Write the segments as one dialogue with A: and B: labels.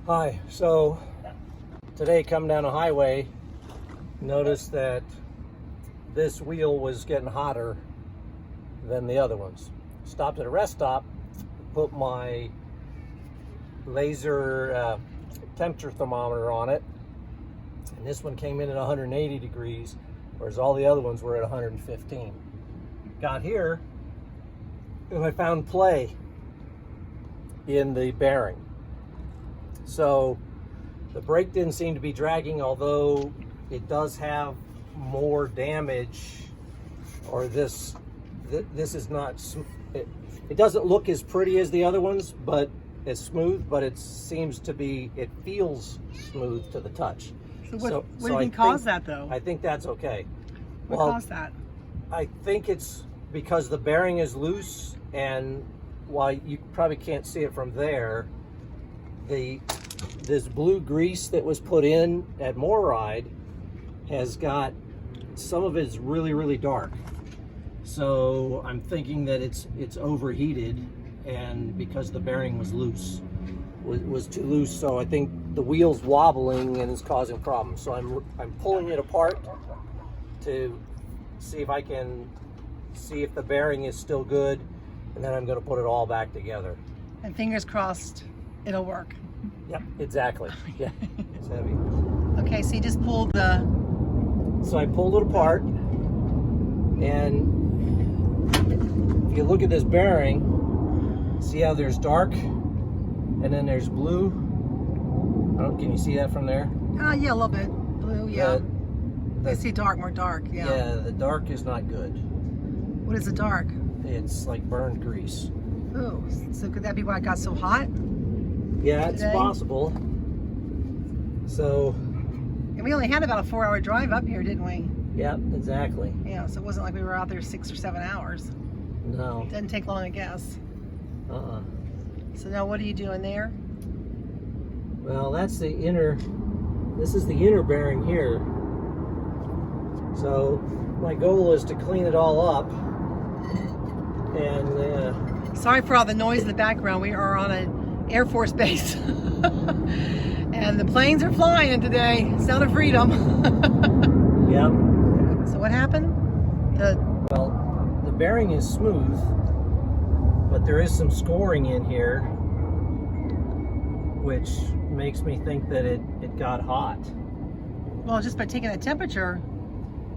A: Hi, so today coming down a highway, noticed that this wheel was getting hotter than the other ones. Stopped at a rest stop, put my laser temperature thermometer on it, and this one came in at 180 degrees, whereas all the other ones were at 115. Got here, and I found play in the bearing. So the brake didn't seem to be dragging, although it does have more damage, or this is not, it doesn't look as pretty as the other ones, but it's smooth, but it seems to be, it feels smooth to the touch.
B: So what do you think caused that though?
A: I think that's okay.
B: What caused that?
A: I think it's because the bearing is loose, and while you probably can't see it from there, this blue grease that was put in at Moride has got, some of it's really, really dark. So I'm thinking that it's overheated, and because the bearing was loose, was too loose. So I think the wheel's wobbling and is causing problems. So I'm pulling it apart to see if I can see if the bearing is still good, and then I'm going to put it all back together.
B: And fingers crossed, it'll work.
A: Yep, exactly. Yeah, it's heavy.
B: Okay, so you just pulled the...
A: So I pulled it apart, and if you look at this bearing, see how there's dark, and then there's blue? Can you see that from there?
B: Yeah, a little bit. Blue, yeah. I see dark, more dark, yeah.
A: Yeah, the dark is not good.
B: What is the dark?
A: It's like burned grease.
B: Oh, so could that be why it got so hot?
A: Yeah, it's possible. So...
B: And we only had about a 4-hour drive up here, didn't we?
A: Yep, exactly.
B: Yeah, so it wasn't like we were out there 6 or 7 hours.
A: No.
B: It doesn't take long to guess.
A: Uh-uh.
B: So now what are you doing there?
A: Well, that's the inner, this is the inner bearing here. So my goal is to clean it all up. And
B: sorry for all the noise in the background. We are on an Air Force base. And the planes are flying today. Sound of freedom.
A: Yep.
B: So what happened?
A: Well, the bearing is smooth, but there is some scoring in here, which makes me think that it got hot.
B: Well, just by taking the temperature,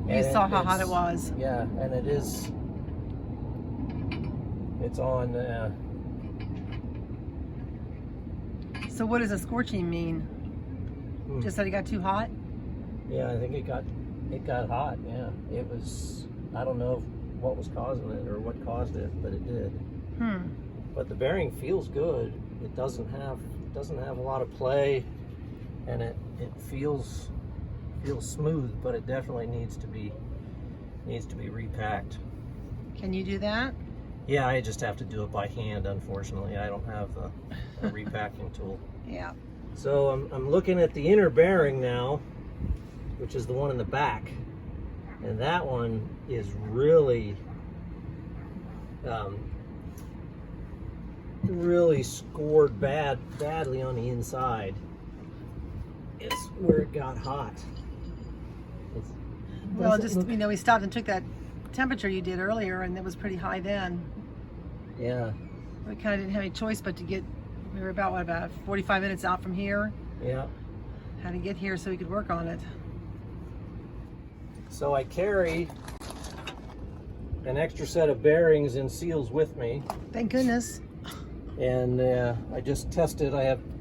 B: you saw how hot it was.
A: Yeah, and it is. It's on.
B: So what does a scorching mean? Just that it got too hot?
A: Yeah, I think it got hot. Yeah, it was. I don't know what was causing it or what caused it, but it did. But the bearing feels good. It doesn't have a lot of play, and it feels smooth, but it definitely needs to be repacked.
B: Can you do that?
A: Yeah, I just have to do it by hand, unfortunately. I don't have a repacking tool.
B: Yeah.
A: So I'm looking at the inner bearing now, which is the one in the back, and that one is really really scored badly on the inside. It's where it got hot.
B: Well, just, we stopped and took that temperature you did earlier, and it was pretty high then.
A: Yeah.
B: We kind of didn't have any choice but to get, we were about 45 minutes out from here.
A: Yeah.
B: Had to get here so we could work on it.
A: So I carry an extra set of bearings and seals with me.
B: Thank goodness.
A: And I just tested.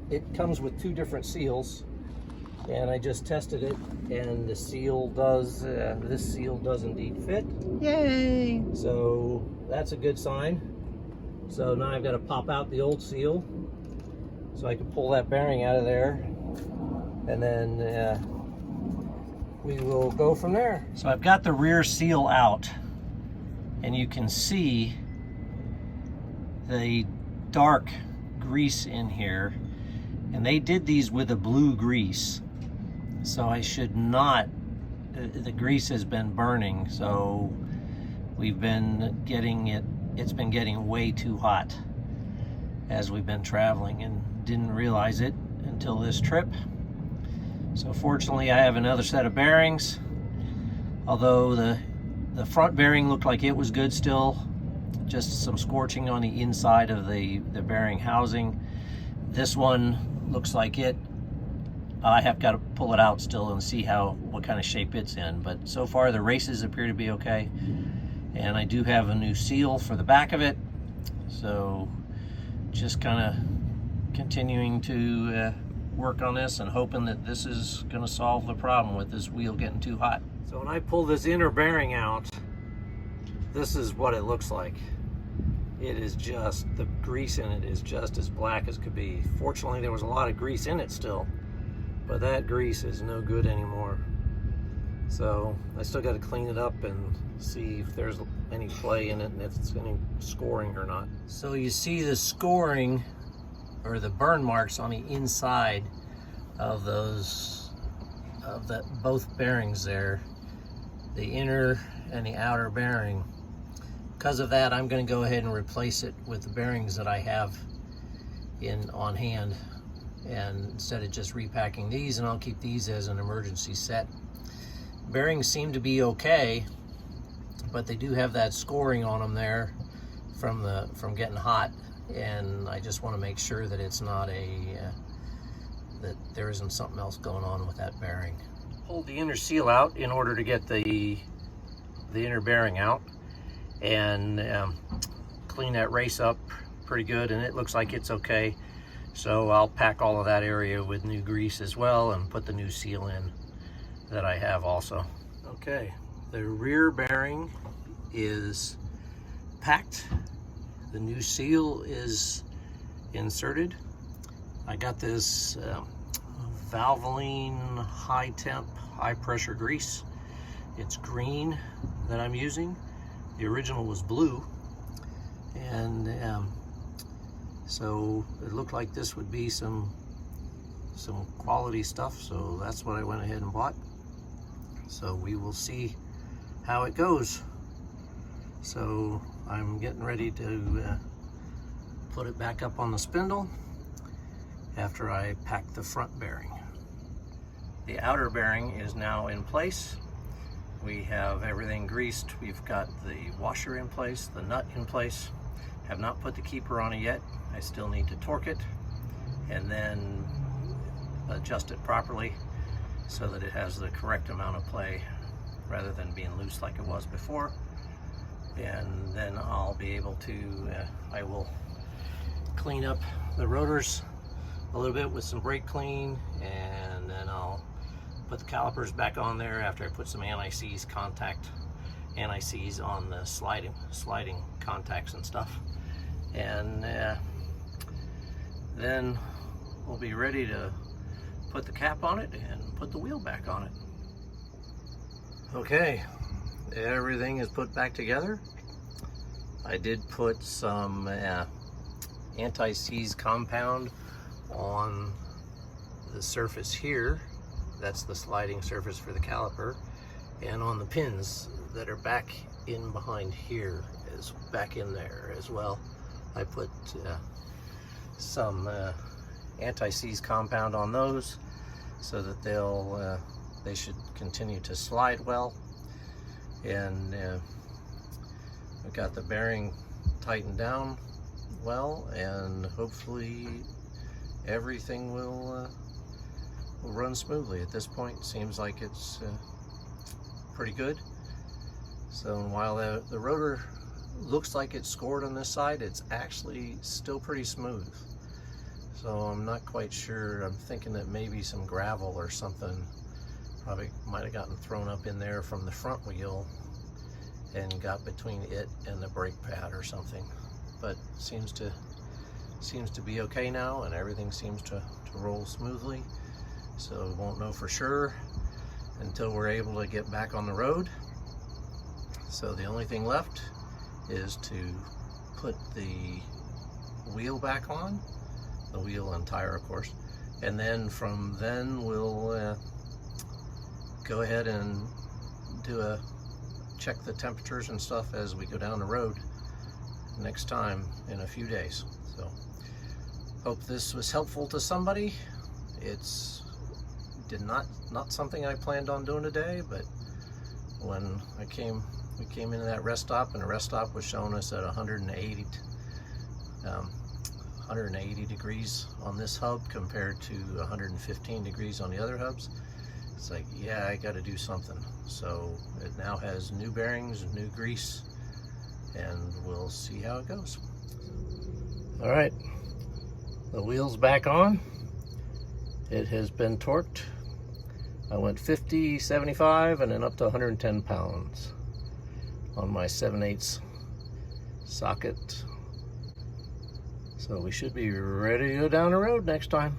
A: It comes with 2 different seals, and I just tested it, and the seal does. This seal does indeed fit.
B: Yay!
A: So that's a good sign. So now I've got to pop out the old seal, so I can pull that bearing out of there, and then we will go from there. So I've got the rear seal out, and you can see the dark grease in here, and they did these with a blue grease, so I should not, the grease has been burning, so we've been getting it's been getting way too hot as we've been traveling, and didn't realize it until this trip. So fortunately I have another set of bearings, although the front bearing looked like it was good still, just some scorching on the inside of the bearing housing. This one looks like I have got to pull it out still and see what kind of shape it's in, but so far the races appear to be okay. And I do have a new seal for the back of it, so just kind of continuing to work on this and hoping that this is going to solve the problem with this wheel getting too hot. So when I pull this inner bearing out, this is what it looks like. It is just, the grease in it is just as black as could be. Fortunately there was a lot of grease in it still, but that grease is no good anymore. So I still got to clean it up and see if there's any play in it and if it's any scoring or not. So you see the scoring or the burn marks on the inside of both bearings there, the inner and the outer bearing. Because of that, I'm going to go ahead and replace it with the bearings that I have on hand, and instead of just repacking these, and I'll keep these as an emergency set. Bearings seem to be okay, but they do have that scoring on them there from getting hot, and I just want to make sure that it's not that there isn't something else going on with that bearing. Pulled the inner seal out in order to get the inner bearing out, and clean that race up pretty good, and it looks like it's okay. So I'll pack all of that area with new grease as well and put the new seal in that I have also. Okay, the rear bearing is packed. The new seal is inserted. I got this Valvoline high temp, high pressure grease. It's green that I'm using. The original was blue, and so it looked like this would be some quality stuff, so that's what I went ahead and bought. So we will see how it goes. So I'm getting ready to put it back up on the spindle after I pack the front bearing. The outer bearing is now in place. We have everything greased. We've got the washer in place, the nut in place. Have not put the keeper on it yet. I still need to torque it and then adjust it properly so that it has the correct amount of play rather than being loose like it was before. And then I'll be able to, I will clean up the rotors a little bit with some brake clean, and then I'll put the calipers back on there after I put some anti-seize on the sliding contacts and stuff. And then we'll be ready to put the cap on it and put the wheel back on it. Okay, everything is put back together. I did put some anti-seize compound on the surface here. That's the sliding surface for the caliper, and on the pins that are back in behind here, is back in there as well. I put some anti-seize compound on those so that they should continue to slide well. And we got the bearing tightened down well, and hopefully everything will run smoothly. At this point, seems like it's pretty good. So while the rotor looks like it's scored on this side, it's actually still pretty smooth. So I'm not quite sure. I'm thinking that maybe some gravel or something probably might have gotten thrown up in there from the front wheel and got between it and the brake pad or something. But seems to be okay now, and everything seems to roll smoothly. So we won't know for sure until we're able to get back on the road. So the only thing left is to put the wheel back on, the wheel and tire of course, and then from then we'll go ahead and check the temperatures and stuff as we go down the road next time in a few days. So hope this was helpful to somebody, It's not something I planned on doing today, but when we came into that rest stop, and the rest stop was showing us at 180 degrees on this hub compared to 115 degrees on the other hubs. It's like, yeah, I got to do something. So it now has new bearings, new grease, and we'll see how it goes. All right, the wheel's back on. It has been torqued. I went 50, 75, and then up to 110 pounds on my 7/8 socket. So we should be ready to go down the road next time.